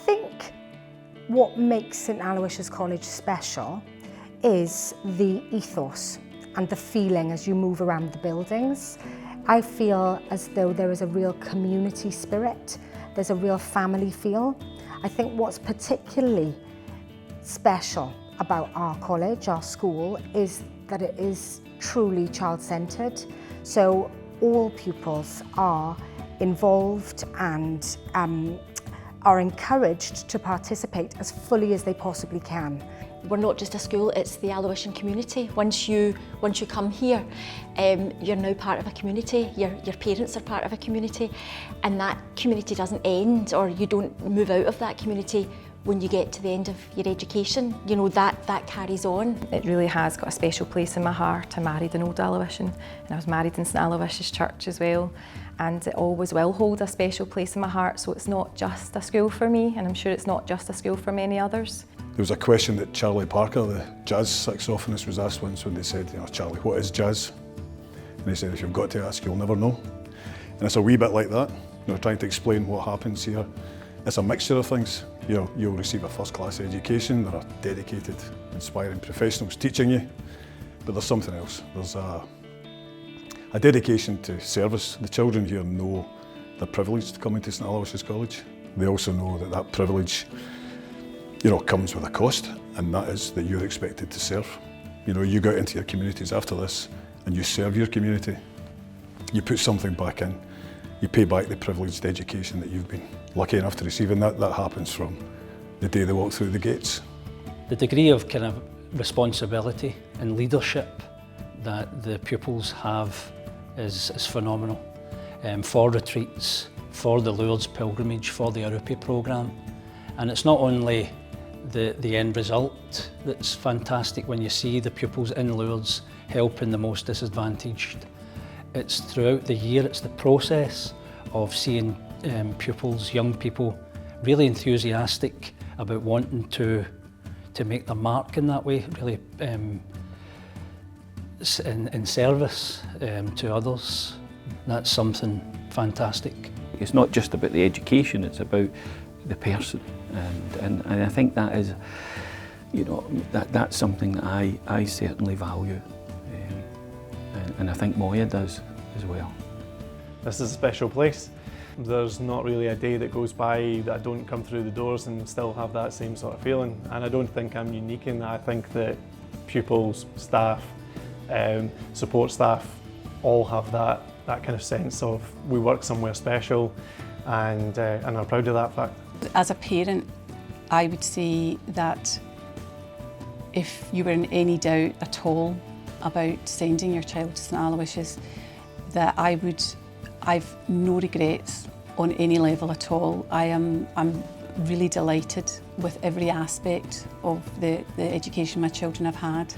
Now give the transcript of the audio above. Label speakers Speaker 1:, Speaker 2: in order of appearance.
Speaker 1: think what makes St Aloysius College special is the ethos and the feeling as you move around the buildings. I feel as though there is a real community spirit, there's a real family feel. I think what's particularly special about our college, our school, is that it is truly child-centred. So all pupils are involved and are encouraged to participate as fully as they possibly can.
Speaker 2: We're not just a school, it's the Aloysian community. Once you come here, you're now part of a community, your parents are part of a community, and that community doesn't end, or you don't move out of that community when you get to the end of your education. You know, that carries on.
Speaker 3: It really has got a special place in my heart. I married an old Aloysian, and I was married in St Aloysius Church as well, and it always will hold a special place in my heart. So it's not just a school for me, and I'm sure it's not just a school for many others.
Speaker 4: There was a question that Charlie Parker, the jazz saxophonist, was asked once when they said, you know, Charlie, what is jazz? And he said, if you've got to ask, you'll never know. And it's a wee bit like that, you know, trying to explain what happens here. It's a mixture of things. You know, you'll receive a first-class education. There are dedicated, inspiring professionals teaching you, but there's something else. There's a dedication to service. The children here know they're privileged to come into St Aloysius College. They also know that that privilege, you know, comes with a cost, and that is that you're expected to serve. You know, you go out into your communities after this and you serve your community. You put something back in. You pay back the privileged education that you've been lucky enough to receive, and that happens from the day they walk through the gates.
Speaker 5: The degree of kind of responsibility and leadership that the pupils have is phenomenal. For retreats, for the Lourdes pilgrimage, for the Arupi programme. And it's not only the end result that's fantastic when you see the pupils in Lourdes helping the most disadvantaged. It's throughout the year, it's the process of seeing pupils, young people, really enthusiastic about wanting to make their mark in that way, really in service to others. That's something fantastic.
Speaker 6: It's not just about the education, it's about the person, and I think that is, you know, that's something that I certainly value, and I think Moya does as well.
Speaker 7: This is a special place. There's not really a day that goes by that I don't come through the doors and still have that same sort of feeling, and I don't think I'm unique in that. I think that pupils, staff, support staff all have that kind of sense of we work somewhere special, and I'm proud of that fact.
Speaker 8: As a parent, I would say that if you were in any doubt at all about sending your child to St Aloysius, that I've no regrets on any level at all. I'm really delighted with every aspect of the education my children have had.